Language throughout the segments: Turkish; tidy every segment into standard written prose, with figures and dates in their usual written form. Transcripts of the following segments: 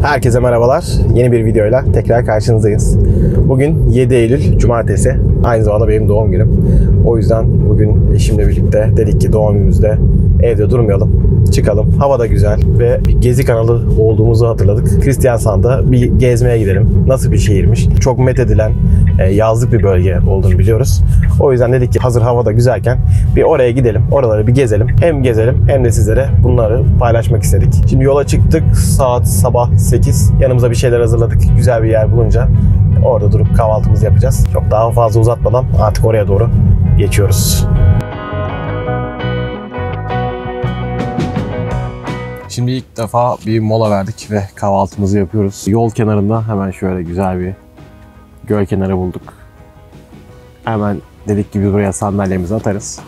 Herkese merhabalar. Yeni bir videoyla tekrar karşınızdayız. Bugün 7 Eylül Cumartesi. Aynı zamanda benim doğum günüm. O yüzden bugün eşimle birlikte dedik ki doğum günümüzde evde durmayalım. Çıkalım. Hava da güzel ve bir gezi kanalı olduğumuzu hatırladık. Kristiansand'a bir gezmeye gidelim. Nasıl bir şehirmiş? Çok methedilen yazlık bir bölge olduğunu biliyoruz. O yüzden dedik ki hazır hava da güzelken bir oraya gidelim. Oraları bir gezelim. Hem gezelim hem de sizlere bunları paylaşmak istedik. Şimdi yola çıktık. Saat sabah 8. Yanımıza bir şeyler hazırladık. Güzel bir yer bulunca orada durup kahvaltımızı yapacağız. Çok daha fazla uzatmadan artık oraya doğru geçiyoruz. Şimdi ilk defa bir mola verdik ve kahvaltımızı yapıyoruz. Yol kenarında hemen şöyle güzel bir göl kenarı bulduk. Hemen dedik ki buraya sandalyemizi atarız.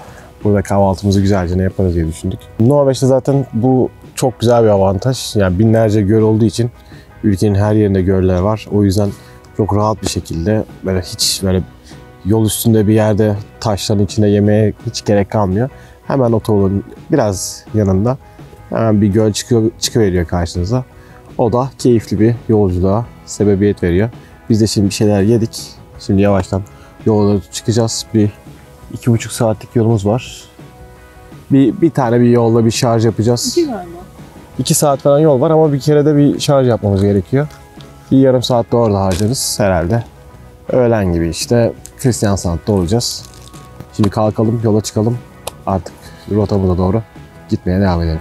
Burada kahvaltımızı güzelce ne yaparız diye düşündük. Norveç'te zaten bu çok güzel bir avantaj. Yani binlerce göl olduğu için ülkenin her yerinde göller var. O yüzden çok rahat bir şekilde hiç yol üstünde bir yerde taşların içinde yemeye hiç gerek kalmıyor. Hemen otoyolun biraz yanında hemen bir göl çıkıveriyor karşınıza. O da keyifli bir yolculuğa sebebiyet veriyor. Biz de şimdi bir şeyler yedik. Şimdi yavaştan yola çıkacağız. Bir 2,5 saatlik yolumuz var. Bir tane bir yolda bir şarj yapacağız. 2 galiba. 2 saat falan yol var ama bir kere de bir şarj yapmamız gerekiyor. Bir yarım saat de orada harcarız herhalde. Öğlen gibi işte Kristiansand'da olacağız. Şimdi kalkalım, yola çıkalım. Artık rotamıza doğru gitmeye devam edelim.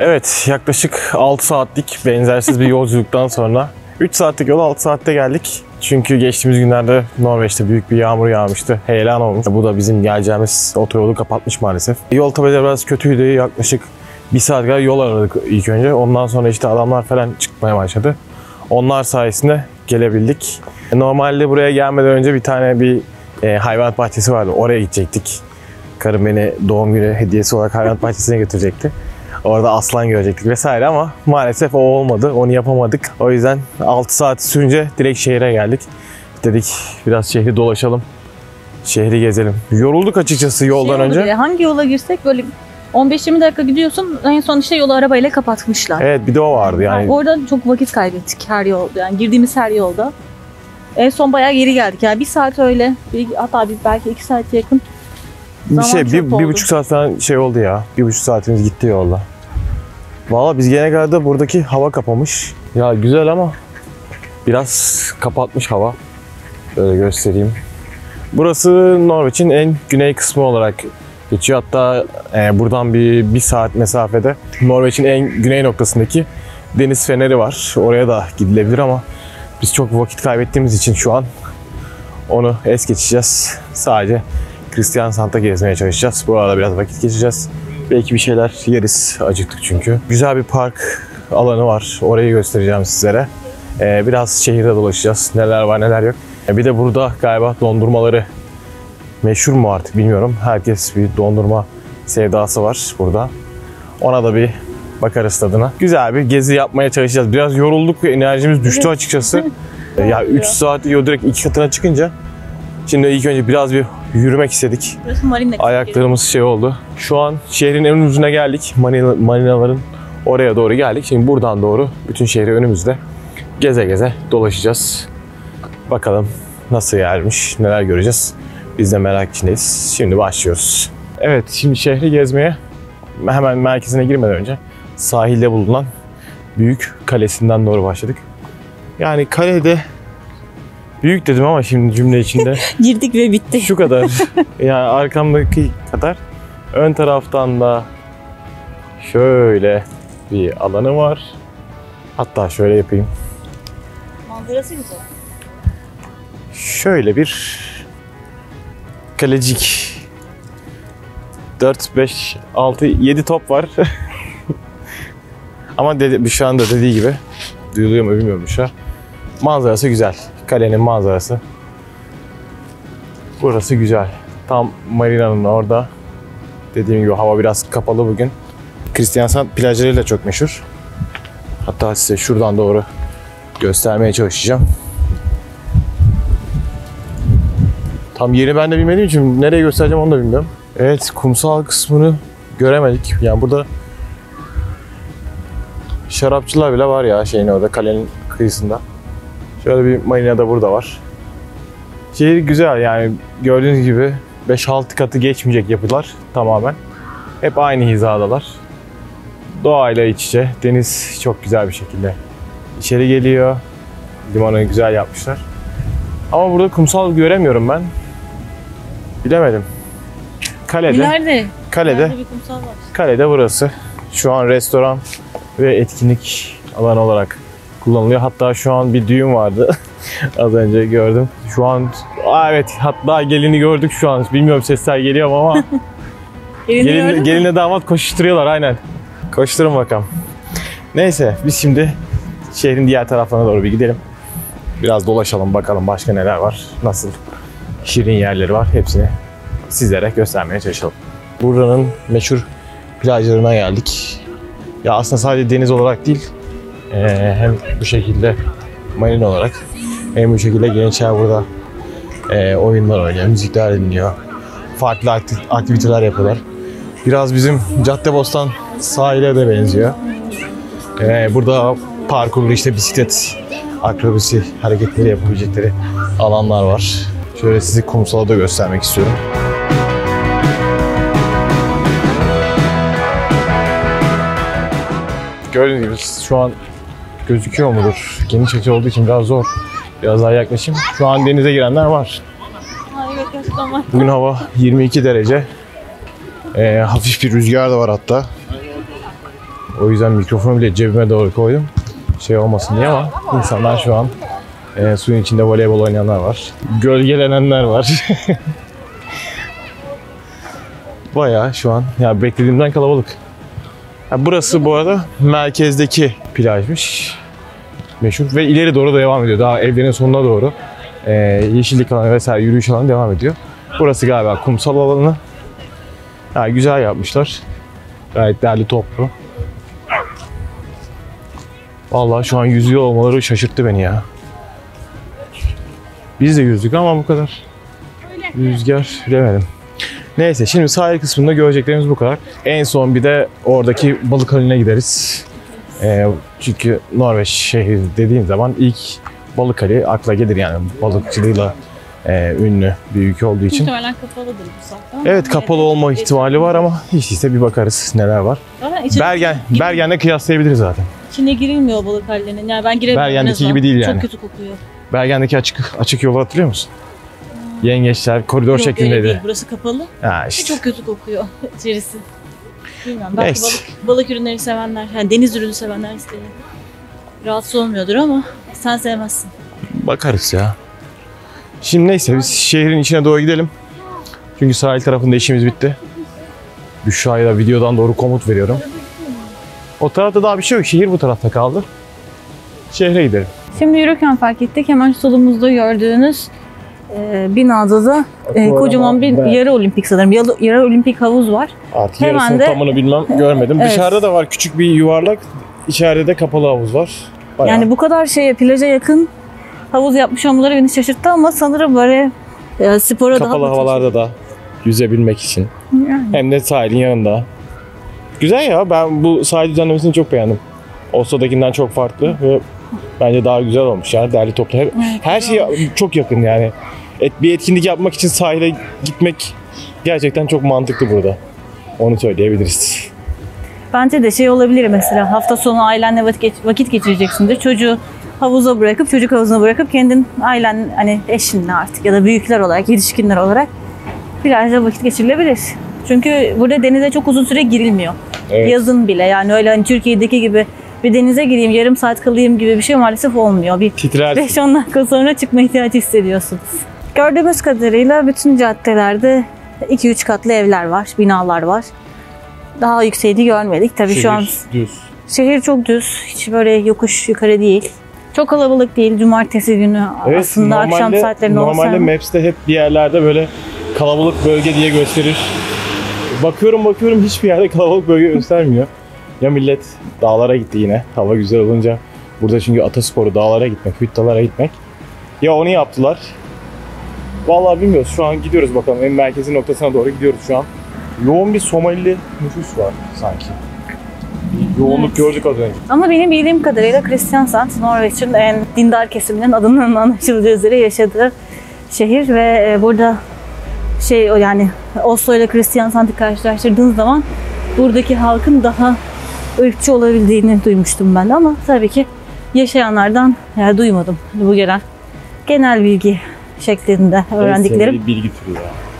Evet, yaklaşık 6 saatlik benzersiz bir yolculuktan sonra 3 saatlik yola 6 saatte geldik. Çünkü geçtiğimiz günlerde Norveç'te büyük bir yağmur yağmıştı. Heyelan olmuş. Bu da bizim geleceğimiz otoyolu kapatmış maalesef. Yol tabeleri biraz kötüydü. Yaklaşık 1 saat kadar yol aradık ilk önce. Ondan sonra işte adamlar falan çıkmaya başladı. Onlar sayesinde gelebildik. Normalde buraya gelmeden önce bir tane hayvanat bahçesi vardı. Oraya gidecektik. Karım beni doğum günü hediyesi olarak hayvanat bahçesine götürecekti. Orada aslan görecektik vesaire ama maalesef o olmadı. Onu yapamadık. O yüzden 6 saat sürünce direkt şehre geldik. Dedik biraz şehri dolaşalım. Şehri gezelim. Yorulduk açıkçası yoldan önce. Hangi yola girsek böyle 15-20 dakika gidiyorsun. En son işte yolu arabayla kapatmışlar. Evet, bir de o vardı yani. Orada çok vakit kaybettik her yolda. Yani girdiğimiz her yolda. En son bayağı geri geldik. Yani 1 saat öyle. Hatta belki 2 saate yakın. Bir buçuk saat falan oldu ya. 1,5 saatimiz gitti yolda. Valla biz gelene kadar da buradaki hava kapamış. Ya güzel ama biraz kapatmış hava. Şöyle göstereyim. Burası Norveç'in en güney kısmı olarak geçiyor. Hatta buradan bir saat mesafede Norveç'in en güney noktasındaki deniz feneri var. Oraya da gidilebilir ama biz çok vakit kaybettiğimiz için şu an onu es geçeceğiz. Sadece Kristiansand'a gezmeye çalışacağız. Burada biraz vakit geçireceğiz. Belki bir şeyler yeriz. Acıktık çünkü. Güzel bir park alanı var. Orayı göstereceğim sizlere. Biraz şehirde dolaşacağız. Neler var neler yok. Bir de burada galiba dondurmaları meşhur mu artık bilmiyorum. Herkes bir dondurma sevdası var burada. Ona da bir bakarız tadına. Güzel bir gezi yapmaya çalışacağız. Biraz yorulduk ve enerjimiz düştü açıkçası. Ya 3 saat direkt 2 katına çıkınca şimdi ilk önce biraz bir yürümek istedik. Ayaklarımız oldu. Şu an şehrin en ucuna geldik. Marinaların oraya doğru geldik. Şimdi buradan doğru bütün şehri önümüzde geze geze dolaşacağız. Bakalım nasıl yermiş, neler göreceğiz. Biz de merak içindeyiz. Şimdi başlıyoruz. Evet, şimdi şehri gezmeye hemen merkezine girmeden önce sahilde bulunan büyük kalesinden doğru başladık. Yani kalede büyük dedim ama şimdi cümle içinde girdik ve bitti. Şu kadar. Yani arkamdaki kadar. Ön taraftan da şöyle bir alanı var. Hatta şöyle yapayım. Manzarası güzel. Şöyle bir kalecik. 4, 5, 6, 7 top var. Ama şu anda dediği gibi, duyuluyor mu bilmiyorum şu an. Manzarası güzel. Kalenin manzarası. Burası güzel. Tam marinanın orada. Dediğim gibi hava biraz kapalı bugün. Kristiansand plajlarıyla çok meşhur. Hatta size şuradan doğru göstermeye çalışacağım. Tam yeri ben de bilmediğim için nereye göstereceğim onu da bilmiyorum. Evet, kumsal kısmını göremedik. Yani burada şarapçılar bile var ya şeyin orada, kalenin kıyısında. Şöyle bir marina da burada var. Şehir güzel yani, gördüğünüz gibi 5-6 katı geçmeyecek yapılar tamamen. Hep aynı hizadalar. Doğayla iç içe. Deniz çok güzel bir şekilde içeri geliyor. Limanı güzel yapmışlar. Ama burada kumsal göremiyorum ben. Bilemedim. İleride Kalede bir kumsal var. Kalede burası. Şu an restoran ve etkinlik alanı olarak kullanılıyor. Hatta şu an bir düğün vardı. Az önce gördüm. Şu an evet, hatta gelini gördük şu an. Bilmiyorum sesler geliyor mu ama gelinle damat koşuşturuyorlar aynen. Koşturun bakalım. Neyse biz şimdi şehrin diğer taraflarına doğru bir gidelim. Biraz dolaşalım bakalım başka neler var. Nasıl şirin yerleri var. Hepsini sizlere göstermeye çalışalım. Buranın meşhur plajlarına geldik. Ya aslında sadece deniz olarak değil, hem bu şekilde marina olarak, hem bu şekilde gençler burada oyunlar oynuyor, müzikler dinliyor, farklı aktiviteler yapıyorlar. Biraz bizim Caddebostan sahile de benziyor. Burada parkurlu işte bisiklet akrobasi hareketleri yapabilecekleri alanlar var. Şöyle sizi kumsala da göstermek istiyorum. Gördüğünüz gibi şu an gözüküyor mudur? Geniş açı olduğu için biraz zor. Biraz daha yaklaşayım. Şu an denize girenler var. Evet, gerçekten var. Bugün hava 22 derece. Hafif bir rüzgar da var hatta. O yüzden mikrofonu bile cebime doğru koydum. Şey olmasın diye, ama insanlar şu an suyun içinde voleybol oynayanlar var. Gölgelenenler var. Bayağı şu an ya beklediğimden kalabalık. Burası bu arada merkezdeki plajmış. Meşhur ve ileri doğru da devam ediyor. Daha evlerin sonuna doğru yeşillik alanı vesaire yürüyüş alanı devam ediyor. Burası galiba kumsal alanı. Güzel yapmışlar. Gayet derli toplu. Vallahi şu an yüzüyor olmaları şaşırttı beni ya. Biz de yüzdük ama bu kadar rüzgar bilemedim. Neyse, şimdi sahil kısmında göreceklerimiz bu kadar. En son bir de oradaki balık haline gideriz. Çünkü Norveç şehri dediğim zaman ilk balık hali akla gelir yani, balıkçılığıyla ünlü bir ülke olduğu için. Muhtemelen kapalıdır bu saatte. Evet, kapalı olma ihtimali var ama hiç değilse bir bakarız neler var. Bergen'le kıyaslayabiliriz zaten. İçine girilmiyor balık hallerinin. Yani ben giremiyorum. Bergen'deki gibi değil yani. Çok kötü kokuyor. Bergen'deki açık yolu hatırlıyor musun? Yengeçler koridor Yok, öyle şeklindeydi. değil. Burası kapalı. İşte. Çok kötü kokuyor içerisi. Bilmiyorum. Belki Neyse. balık ürünleri sevenler, yani deniz ürünü sevenler rahatsız olmuyordur ama sen sevmezsin. Bakarız ya. Şimdi neyse biz şehrin içine doğru gidelim. Çünkü sahil tarafında işimiz bitti. Büşra'ya da videodan doğru komut veriyorum. O tarafta daha bir şey yok. Şehir bu tarafta kaldı. Şehre gidelim. Şimdi yürürken fark ettik. Hemen solumuzda gördüğünüz binada da kocaman bir yarı olimpik sanırım. Yarı olimpik havuz var. Artık Hemen yarısını de- tamını bilmem, görmedim. Evet. Dışarıda da var küçük bir yuvarlak. İçeride de kapalı havuz var. Bayağı. Yani bu kadar plaja yakın havuz yapmış olmaları beni şaşırttı ama sanırım böyle spora kapalı daha havalarda da yüzebilmek için. Yani. Hem de sahilin yanında. Güzel ya, ben bu sahil düzenlemesini çok beğendim. Oslo'dakinden çok farklı ve bence daha güzel olmuş yani, derli toplu. Her şey çok yakın yani. Bir etkinlik yapmak için sahile gitmek gerçekten çok mantıklı burada. Onu söyleyebiliriz. Bence de olabilir mesela, hafta sonu ailenle vakit geçireceksindir. Çocuğu havuza bırakıp, çocuk havuzuna bırakıp kendin ailen, hani eşinle artık ya da büyükler olarak, yetişkinler olarak plajda vakit geçirilebilir. Çünkü burada denize çok uzun süre girilmiyor. Evet. Yazın bile yani öyle hani Türkiye'deki gibi bir denize gireyim yarım saat kalayım gibi bir şey maalesef olmuyor. Bir Titrersin. 5-10 dakika sonra çıkma ihtiyacı hissediyorsunuz. Gördüğümüz kadarıyla bütün caddelerde 2-3 katlı evler var, binalar var. Daha yükseğini görmedik. Tabii şu an düz. şehir çok düz. Hiç böyle yokuş yukarı değil. Çok kalabalık değil. Cumartesi günü Evet, aslında akşam saatlerinde olsa. Normalde Maps'te hep bir yerlerde böyle kalabalık bölge diye gösterir. Bakıyorum hiçbir yerde kalabalık bölge göstermiyor. Ya millet dağlara gitti yine. Hava güzel olunca. Burada çünkü atasporu dağlara gitmek, hüttalara gitmek. Ya onu yaptılar. Vallahi bilmiyoruz. Şu an gidiyoruz bakalım. En merkezi noktasına doğru gidiyoruz şu an. Yoğun bir Somalili nüfus var sanki. Bir yoğunluk gördük az önce. Ama benim bildiğim kadarıyla Kristiansand, Norveç'in en dindar kesiminin adının anlaşılacağı üzere yaşadığı şehir ve burada yani Oslo ile Kristiansand'ı karşılaştırdığınız zaman buradaki halkın daha ırkçı olabildiğini duymuştum ben de ama tabii ki yaşayanlardan duymadım bu genel bilgi şeklinde öğrendiklerim. En bilgi türü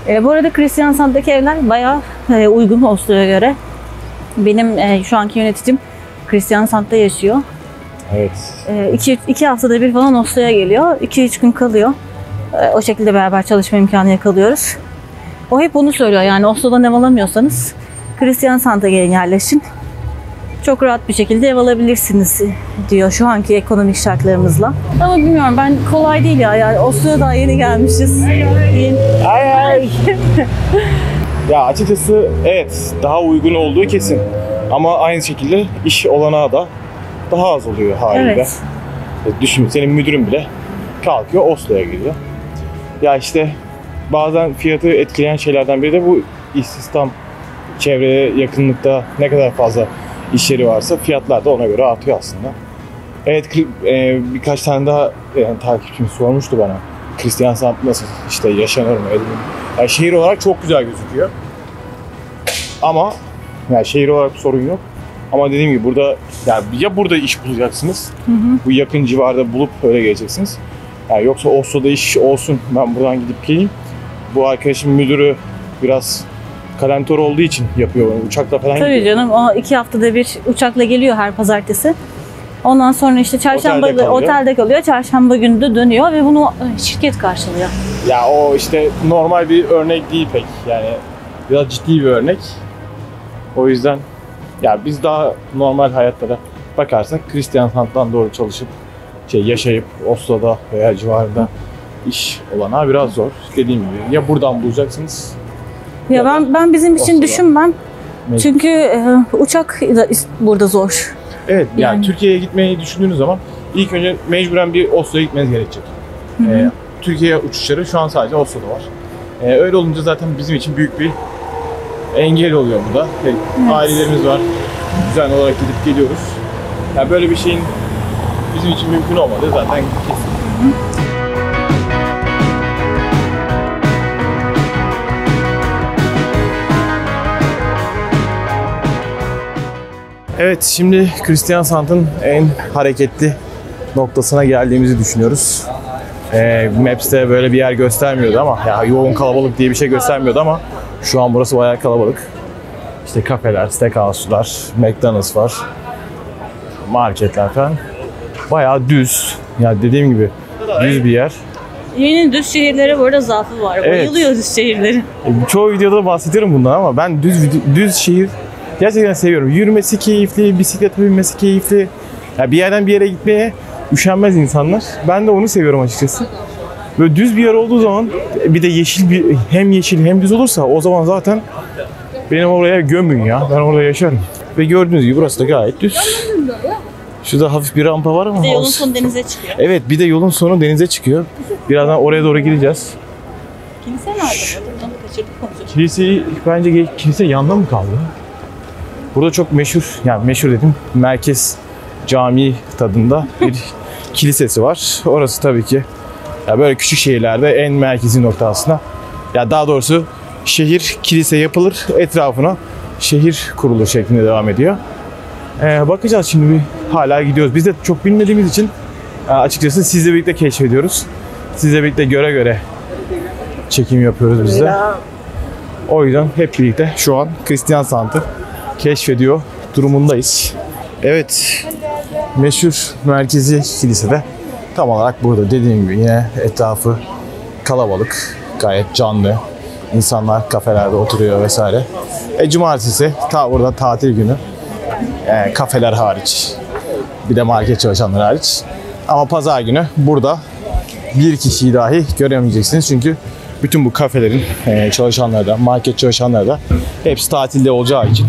ya. Bu arada Kristiansand'daki evler bayağı uygun Oslo'ya göre. Benim şu anki yöneticim Kristiansand'da yaşıyor. Evet. 2 haftada bir falan Oslo'ya geliyor. 2-3 gün kalıyor. O şekilde beraber çalışma imkanı yakalıyoruz. O hep onu söylüyor yani Oslo'dan ev alamıyorsanız Kristiansand'a gelin yerleşin. Çok rahat bir şekilde ev alabilirsiniz diyor şu anki ekonomik şartlarımızla. Ama bilmiyorum ben kolay değil ya yani Oslo'ya daha yeni gelmişiz. Ay. Ya açıkçası evet daha uygun olduğu kesin. Ama aynı şekilde iş olanağı da daha az oluyor haliyle. Evet. Düşün senin müdürün bile kalkıyor Oslo'ya gidiyor. Ya işte bazen fiyatı etkileyen şeylerden biri de bu istihdam. Çevreye yakınlıkta ne kadar fazla iş yeri varsa fiyatlar da ona göre artıyor aslında. Evet birkaç tane daha takipçim sormuştu bana. Kristiansand nasıl işte yaşanır mı edilir mi? Yani şehir olarak çok güzel gözüküyor. Ama yani şehir olarak bir sorun yok. Ama dediğim gibi burada yani ya burada iş bulacaksınız. Bu yakın civarda bulup öyle geleceksiniz. Yani yoksa Oslo'da iş olsun ben buradan gidip geleyim. Bu arkadaşım müdürü biraz kalentor olduğu için yapıyor onu. Uçakla falan Tabii gidiyor. canım o 2 haftada bir uçakla geliyor her pazartesi. Ondan sonra işte çarşamba otelde kalıyor. Çarşamba günü de dönüyor ve bunu şirket karşılıyor. Ya o işte normal bir örnek değil pek. Yani biraz ciddi bir örnek. O yüzden ya biz daha normal hayatlara bakarsak Kristiansand'dan doğru çalışıp yaşayıp Oslo'da veya civarında iş olanağı biraz zor. Dediğim gibi ya buradan bulacaksınız. Ya ben bizim için Oslo'da. düşünmem. Çünkü uçak da burada zor. Evet yani Yani. Türkiye'ye gitmeyi düşündüğünüz zaman ilk önce mecburen bir Oslo'ya gitmeniz gerekecek. Türkiye uçuşları şu an sadece Oslo'da var. Öyle olunca zaten bizim için büyük bir engel oluyor bu da. Evet. Ailelerimiz var. Düzenli olarak gidip geliyoruz. Yani böyle bir şeyin bizim için mümkün olmadığı zaten kesin. Evet, şimdi Kristiansand'ın en hareketli noktasına geldiğimizi düşünüyoruz. Maps'te böyle bir yer göstermiyordu ama ya yoğun kalabalık diye bir şey göstermiyordu ama şu an burası bayağı kalabalık. İşte kafeler, steakhouse'lar, McDonald's var, marketler falan. Bayağı düz. Yani dediğim gibi düz bir yer. Yeni düz şehirlere bu arada zaafı var. Evet. Bayılıyor düz şehirleri. Çoğu videoda bahsediyorum bundan ama ben düz şehir gerçekten seviyorum. Yürümesi keyifli, bisiklete binmesi keyifli. Ya bir yerden bir yere gitmeye üşenmez insanlar. Ben de onu seviyorum açıkçası. Böyle düz bir yer olduğu zaman bir de hem yeşil hem düz olursa o zaman zaten benim oraya gömün ya. Ben orada yaşarım. Ve gördüğünüz gibi burası da gayet düz. Şurada hafif bir rampa var ama. Bir de yolun sonu denize çıkıyor. Evet, bir de yolun sonu denize çıkıyor. Birazdan oraya doğru gideceğiz. Kilise nerede? Onu kaçırdık konuşuyoruz. Kilise yanda mı kaldı? Burada çok meşhur, yani meşhur dedim, merkez cami tadında bir kilisesi var. Orası tabii ki ya böyle küçük şehirlerde en merkezi nokta aslında. Ya daha doğrusu şehir kilise yapılır, etrafına şehir kurulur şeklinde devam ediyor. Bakacağız şimdi hala gidiyoruz. Biz de çok bilmediğimiz için açıkçası sizle birlikte keşfediyoruz. Sizle birlikte göre çekim yapıyoruz biz de. O yüzden hep birlikte şu an Kristiansand'ı keşfediyor durumundayız. Evet, meşhur merkezi kilisede tam olarak burada. Dediğim gibi yine etrafı kalabalık, gayet canlı. İnsanlar kafelerde oturuyor vesaire. Cumartesi burada tatil günü. Kafeler hariç. Bir de market çalışanları hariç. Ama pazar günü burada bir kişiyi dahi göremeyeceksiniz. Çünkü bütün bu kafelerin çalışanları da, market çalışanları da hepsi tatilde olacağı için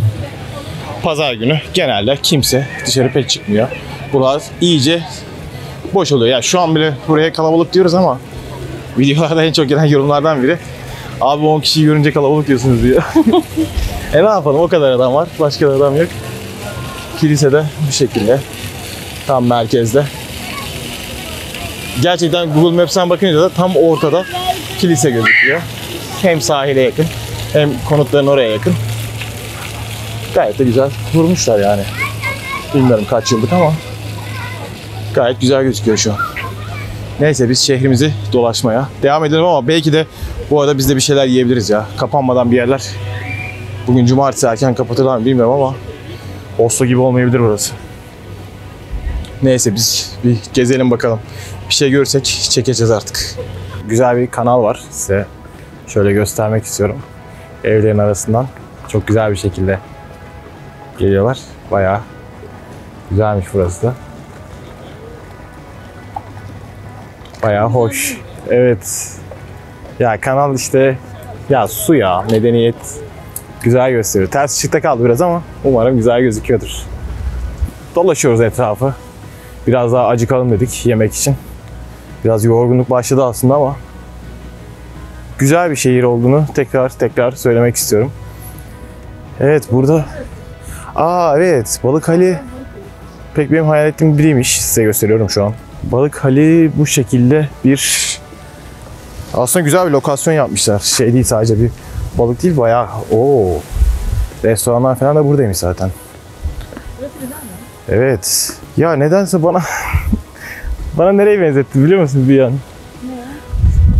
pazar günü genelde kimse dışarı pek çıkmıyor. Buralar iyice boş oluyor. Yani şu an bile buraya kalabalık diyoruz ama videolarda en çok gelen yorumlardan biri abi 10 kişiyi görünce kalabalık diyorsunuz diyor. Ne yapalım, o kadar adam var. Başka da adam yok. Kilisede bu şekilde. Tam merkezde. Gerçekten Google Maps'ten bakınca da tam ortada kilise gözüküyor. Hem sahile yakın hem konutların oraya yakın. Gayet de güzel kurmuşlar yani. Bilmiyorum kaç yıllık ama gayet güzel gözüküyor şu an. Neyse biz şehrimizi dolaşmaya devam edelim ama belki de bu arada biz de bir şeyler yiyebiliriz ya. Kapanmadan bir yerler. Bugün cumartesi erken kapatırlar mı bilmiyorum ama Oslo gibi olmayabilir burası. Neyse biz bir gezelim bakalım. Bir şey görsek çekeceğiz artık. Güzel bir kanal var. Size şöyle göstermek istiyorum. Evlerin arasından çok güzel bir şekilde geliyorlar. Bayağı güzelmiş burası da. Bayağı hoş. Evet. Ya kanal işte ya su ya medeniyet güzel gösteriyor. Ters ışıkta kaldı biraz ama umarım güzel gözüküyordur. Dolaşıyoruz etrafı. Biraz daha acıkalım dedik yemek için. Biraz yorgunluk başladı aslında ama güzel bir şehir olduğunu tekrar söylemek istiyorum. Evet burada evet Balıkhali pek benim hayal ettiğim biriymiş. Size gösteriyorum şu an. Balıkhali bu şekilde bir aslında güzel bir lokasyon yapmışlar. Şey değil, sadece bir balık değil, bayağı restoranlar falan da buradaymış zaten. Evet. Ya nedense bana nereye benzetti biliyor musun bir an?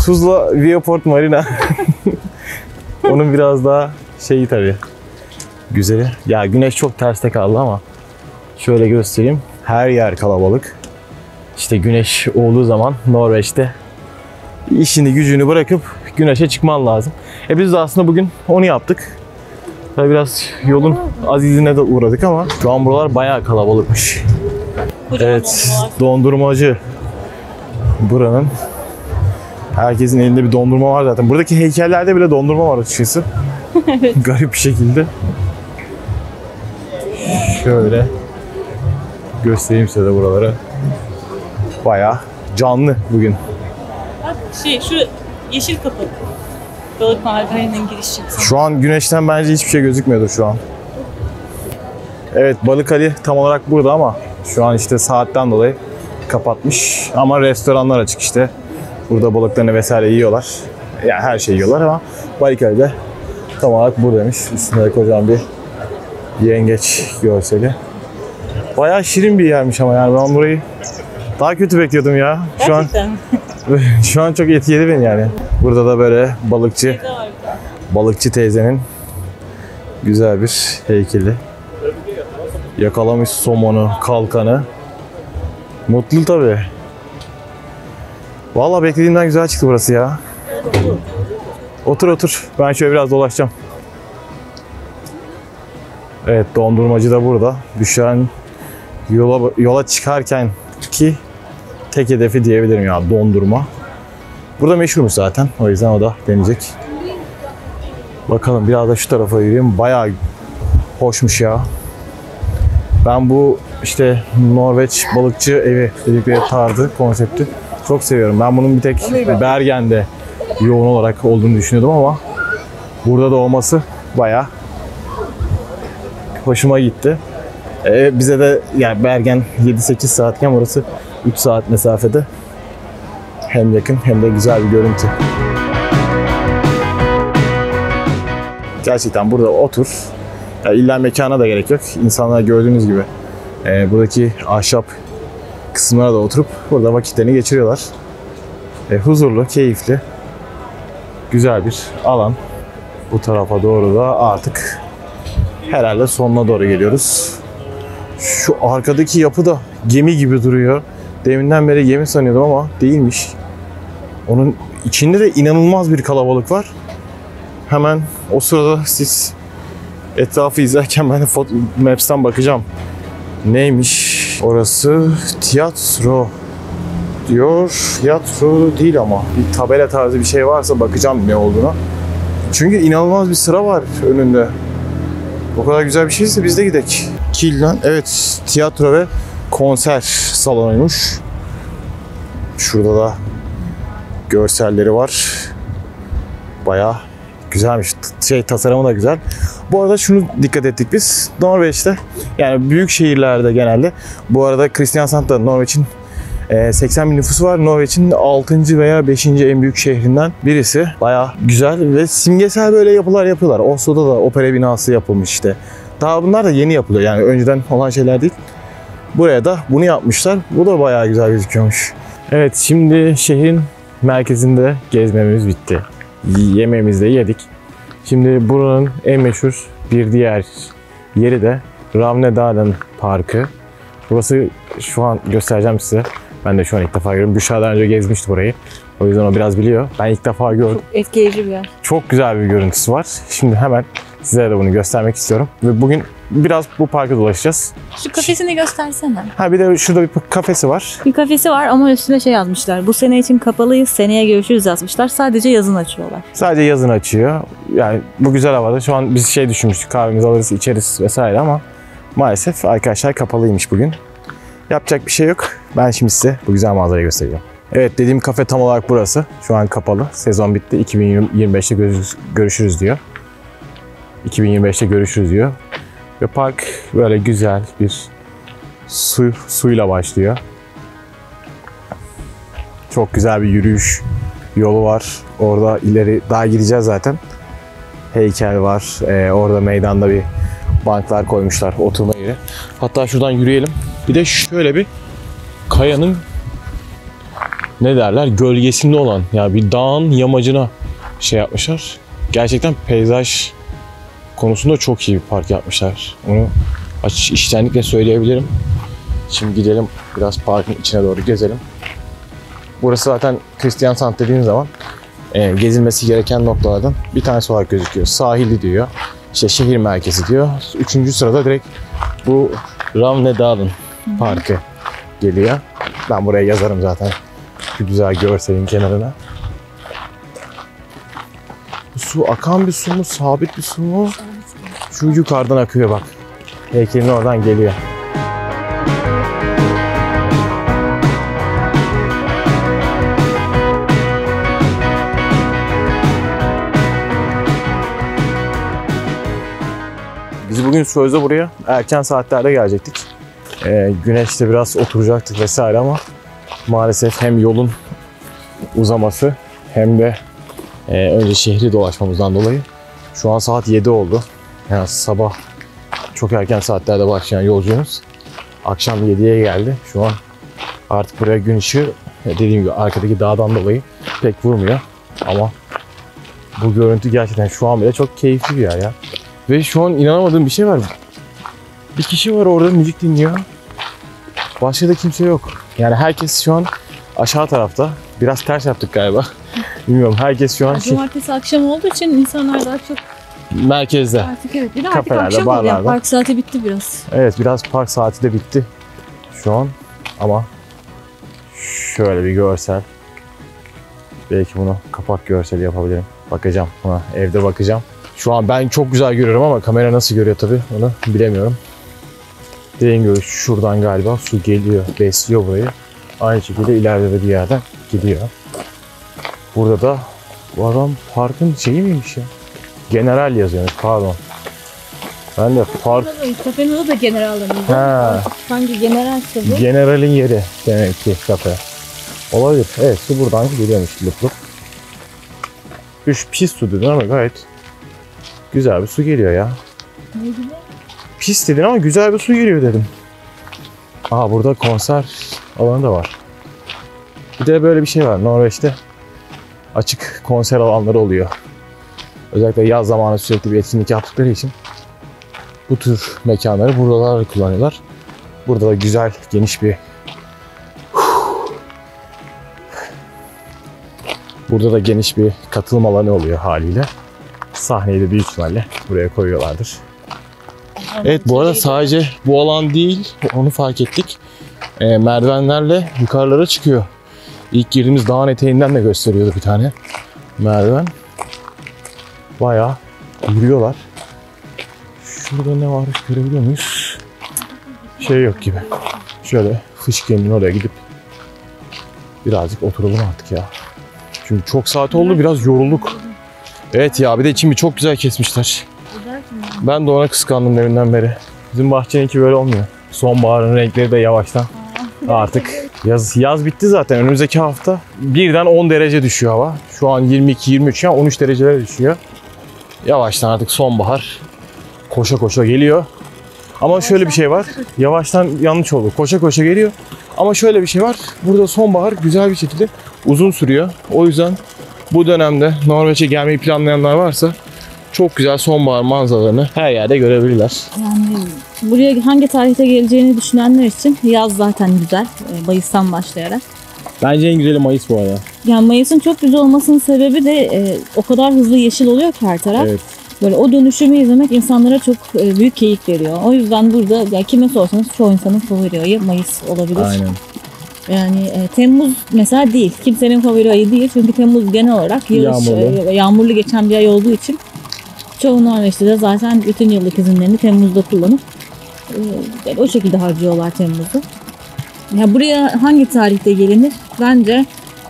Tuzla Viaport Marina. Onun biraz daha şeyi tabii. Güzeli. Ya güneş çok terste kaldı ama şöyle göstereyim. Her yer kalabalık. İşte güneş olduğu zaman Norveç'te işini gücünü bırakıp güneşe çıkman lazım. Biz de aslında bugün onu yaptık. Tabii biraz yolun azizine de uğradık ama şu an buralar bayağı kalabalıkmış. Evet, dondurmacı buranın. Herkesin elinde bir dondurma var zaten. Buradaki heykellerde bile dondurma var açıkçası. Garip bir şekilde. Şöyle göstereyim size de buraları. Bayağı canlı bugün. Bak şu yeşil kapı. Balık Marmara'nın girişi. Şu an güneşten bence hiçbir şey gözükmüyordur şu an. Evet, Balıkhali tam olarak burada ama şu an işte saatten dolayı kapatmış. Ama restoranlar açık işte. Burada balıklarını vesaire yiyorlar. Yani her şeyi yiyorlar ama Balıkhali'de tam olarak buradaymış. Üstünde kocaman bir yengeç görseli. Bayağı şirin bir yermiş ama yani ben burayı daha kötü bekliyordum ya. Gerçekten. Şu an çok etkiledi beni yani. Burada da böyle balıkçı teyzenin güzel bir heykeli. Yakalamış somonu, kalkanı. Mutlu tabii. Vallahi beklediğimden güzel çıktı burası ya. Otur. Ben şöyle biraz dolaşacağım. Evet, dondurmacı da burada. Düşen yola çıkarken ki tek hedefi diyebilirim ya, dondurma. Burada meşhurmuş zaten. O yüzden o da deneyecek. Bakalım biraz da şu tarafa yürüyeyim. Bayağı hoşmuş ya. Ben bu işte Norveç balıkçı evi dedikleri tarzı, konsepti çok seviyorum. Ben bunun bir tek Bergen'de yoğun olarak olduğunu düşünüyordum ama burada da olması bayağı hoşuma gitti. Bize de yani Bergen 7-8 saatken burası 3 saat mesafede. Hem yakın hem de güzel bir görüntü. Gerçekten burada otur. Ya illa mekana da gerek yok. İnsanlar gördüğünüz gibi buradaki ahşap kısımlara da oturup burada vakitlerini geçiriyorlar. Huzurlu, keyifli, güzel bir alan. Bu tarafa doğru da artık herhalde sonuna doğru geliyoruz. Şu arkadaki yapı da gemi gibi duruyor. Deminden beri gemi sanıyordum ama değilmiş. Onun içinde de inanılmaz bir kalabalık var. Hemen o sırada siz etrafı izlerken ben de Maps'ten bakacağım. Neymiş? Orası tiyatro diyor. Tiyatro değil ama bir tabela tarzı bir şey varsa bakacağım ne olduğuna. Çünkü inanılmaz bir sıra var önünde. O kadar güzel bir şeyse biz de gidelim. Kilden, evet, tiyatro ve konser salonuymuş. Şurada da görselleri var. Bayağı güzelmiş. Tasarımı da güzel. Bu arada şunu dikkat ettik biz. Norveç'te, yani büyük şehirlerde genelde. Bu arada Kristiansand da Norveç'in 80 bin nüfusu var. Norveç'in 6. veya 5. en büyük şehrinden birisi. Bayağı güzel ve simgesel böyle yapılar yapıyorlar. Oslo'da da opera binası yapılmış işte. Daha bunlar da yeni yapılıyor. Yani önceden olan şeyler değil. Buraya da bunu yapmışlar. Bu da bayağı güzel gözüküyormuş. Evet, şimdi şehrin merkezinde gezmemiz bitti. Yemeğimizi de yedik. Şimdi buranın en meşhur bir diğer yeri de Ravnedalen Parkı. Burası şu an göstereceğim size. Ben de şu an ilk defa görüyorum. Büşra daha önce gezmişti burayı. O yüzden o biraz biliyor. Ben ilk defa gördüm. Çok etkileyici bir yer. Çok güzel bir görüntüsü var. Şimdi hemen size de bunu göstermek istiyorum. Ve bugün biraz bu parka dolaşacağız. Şu kafesini göstersene. Ha, bir de şurada bir kafesi var. Bir kafesi var ama üstüne şey yazmışlar. Bu sene için kapalıyız, seneye görüşürüz yazmışlar. Sadece yazın açıyorlar. Sadece yazın açıyor. Yani bu güzel havada. Şu an biz şey düşünmüştük, kahvemizi alırız, içeriz vesaire ama maalesef arkadaşlar kapalıymış bugün. Yapacak bir şey yok. Ben şimdi size bu güzel manzarayı göstereceğim. Evet, dediğim kafe tam olarak burası. Şu an kapalı. Sezon bitti. 2025'te görüşürüz diyor. 2025'te görüşürüz diyor. Ve park böyle güzel bir suyla başlıyor. Çok güzel bir yürüyüş yolu var. Orada ileri daha gideceğiz zaten. Heykel var. Orada meydanda bir banklar koymuşlar, oturma yeri. Hatta şuradan yürüyelim. Bir de şöyle bir kayanın ne derler, gölgesinde olan, yani bir dağın yamacına şey yapmışlar. Gerçekten peyzaj konusunda çok iyi bir park yapmışlar. Onu içtenlikle söyleyebilirim. Şimdi gidelim biraz parkın içine doğru gezelim. Burası zaten Kristiansand dediğim zaman gezilmesi gereken noktalardan bir tanesi olarak gözüküyor. Sahili diyor. İşte şehir merkezi diyor. 3. sırada direkt bu Ravnedalen Parkı geliyor. Ben buraya yazarım zaten. Şu güzel görselin kenarına. Bu su akan bir su mu? Sabit bir su mu? Şu yukarıdan akıyor bak. Heykelin oradan geliyor. Biz bugün sözde buraya erken saatlerde gelecektik. Güneşte biraz oturacaktık vesaire ama maalesef hem yolun uzaması hem de önce şehri dolaşmamızdan dolayı şu an saat 7 oldu. Yani sabah çok erken saatlerde başlayan yolculuğumuz akşam 7'ye geldi. Şu an artık buraya gün ışığı dediğim gibi arkadaki dağdan dolayı pek vurmuyor. Ama bu görüntü gerçekten şu an bile çok keyifli bir yer ya. Ve şu an inanamadığım bir şey var. Bir kişi var orada müzik dinliyor. Başka da kimse yok. Yani herkes şu an aşağı tarafta. Biraz ters yaptık galiba. Bilmiyorum, herkes şu an Cumartesi akşam olduğu için insanlar daha çok merkezde. artık evet. Bir de artık Kafelerde, akşam oldu. Yani barlarda. park saati bitti biraz. Evet, biraz park saati de bitti şu an ama şöyle bir görsel. Belki bunu kapak görseli yapabilirim. Bakacağım buna, evde bakacağım. Şu an ben çok güzel görüyorum ama kamera nasıl görüyor tabii onu bilemiyorum. Dediğim gibi şuradan galiba su geliyor, besliyor burayı. Aynı şekilde ileride de bir yerden gidiyor. Burada da bu adam parkın şeyi miymiş ya? General yazıyormuş, pardon. Ben de park... Kafenin adı da General'ın. Ha. Hangi general tabii? General'in yeri demek ki kafe. Olabilir. Evet, su buradan geliyormuş lıp lıp. Pis su dedin ama gayet güzel bir su geliyor ya. Ne gibi? Pis dedin ama güzel bir su geliyor dedim. Aa, burada konser alanı da var. Bir de böyle bir şey var. Norveç'te açık konser alanları oluyor. Özellikle yaz zamanı sürekli bir etkinlik yaptıkları için bu tür mekanları buralarda kullanıyorlar. Burada da güzel, geniş bir burada da geniş bir katılım alanı oluyor haliyle. Sahneyi de büyük ihtimalle buraya koyuyorlardır. Evet, bu arada sadece bu alan değil, onu fark ettik. Merdivenlerle yukarılara çıkıyor. İlk girdiğimiz dağın eteğinden de gösteriyordu bir tane merdiven. Bayağı yürüyorlar. Şurada ne var görebiliyor muyuz? Şey yok gibi. Şöyle fışkıyenin oraya gidip birazcık oturalım artık ya. Çünkü çok saat oldu, biraz yorulduk. Evet ya, bir de içimi çok güzel kesmişler. Ben de ona kıskandım deminden beri. Bizim bahçeninki böyle olmuyor. Sonbaharın renkleri de yavaştan artık yaz bitti zaten. Önümüzdeki hafta birden 10 derece düşüyor hava. Şu an 22-23 ya 13 derecelere düşüyor. Yavaştan artık sonbahar koşa koşa geliyor. Ama şöyle bir şey var. Yavaştan yanlış oldu. Koşa koşa geliyor. Ama şöyle bir şey var. Burada sonbahar güzel bir şekilde uzun sürüyor. O yüzden bu dönemde Norveç'e gelmeyi planlayanlar varsa çok güzel sonbahar manzaralarını her yerde görebilirler. Yani buraya hangi tarihte geleceğini düşünenler için yaz zaten güzel. Mayıs'tan başlayarak. Bence en güzeli Mayıs bu arada. Yani Mayıs'ın çok güzel olmasının sebebi de o kadar hızlı yeşil oluyor ki her taraf. Evet. Böyle o dönüşümü izlemek insanlara çok büyük keyif veriyor. O yüzden burada ya kime sorsanız çoğu insanın favori ayı Mayıs olabilir. Aynen. Yani Temmuz mesela değil. Kimsenin favori ayı değil. Çünkü Temmuz genel olarak yağmurlu geçen bir ay olduğu için çoğu Norveç'te de zaten bütün yıllık izinlerini Temmuz'da kullanıp o şekilde harcıyorlar Temmuz'u. Ya buraya hangi tarihte gelinir? Bence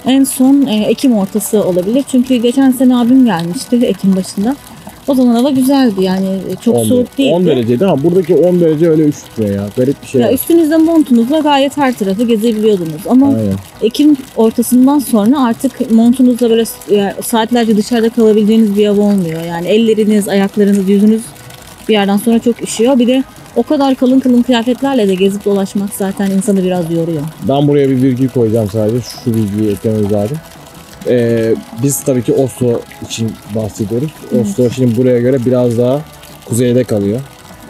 en son Ekim ortası olabilir. Çünkü geçen sene abim gelmişti Ekim başında. O zaman hava güzeldi yani çok soğuk değildi. 10 dereceydi ama buradaki 10 derece öyle üşütmüyor ya. Garip bir şey. Ya üstünüzde montunuzla gayet her tarafı gezebiliyordunuz. Ama Aynen. Ekim ortasından sonra artık montunuzla böyle saatlerce dışarıda kalabileceğiniz bir hava olmuyor. Yani elleriniz, ayaklarınız, yüzünüz bir yerden sonra çok üşüyor. Bir de o kadar kalın kıyafetlerle de gezip dolaşmak zaten insanı biraz yoruyor. Ben buraya bir virgül koyacağım sadece. Şu bilgiyi eklememiz lazım. Biz tabii ki Oslo için bahsediyoruz. Evet. Oslo şimdi buraya göre biraz daha kuzeyde kalıyor.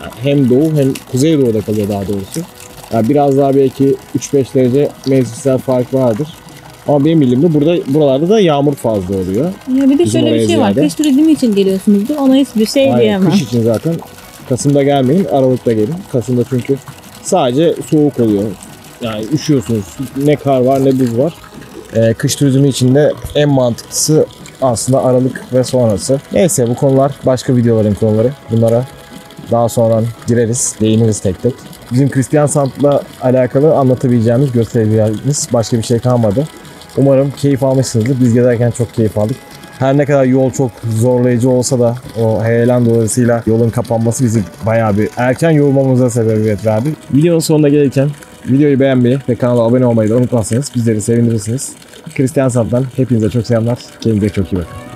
Yani hem doğu hem kuzeydoğuda kalıyor daha doğrusu. Yani biraz daha belki 3-5 derece mevsimsel fark vardır. Ama benim bildiğimde buralarda da yağmur fazla oluyor. Ya bir de şöyle bir şey var. Kış turizmi için geliyorsunuzdur. Ona hiçbir şey diyemem. Kış için zaten Kasım'da gelmeyin, Aralık'ta gelin. Kasım'da çünkü sadece soğuk oluyor. Yani üşüyorsunuz. Ne kar var ne buz var. Kış turizmi için de en mantıklısı aslında Aralık ve sonrası. Neyse, bu konular başka videoların konuları. Bunlara daha sonra gireriz, değiniriz tek tek. Bizim Kristiansand'la alakalı anlatabileceğimiz, gösterebileceğimiz başka bir şey kalmadı. Umarım keyif almışsınızdır. Biz gezerken çok keyif aldık. Her ne kadar yol çok zorlayıcı olsa da o heyelan dolayısıyla yolun kapanması bizi bayağı bir erken yorulmamıza sebebiyet verdi. Videonun sonuna gelirken videoyu beğenmeyi ve kanala abone olmayı da unutmazsanız bizleri sevindirirsiniz. Kristiansand'dan hepinize çok selamlar. Kendinize çok iyi bakın.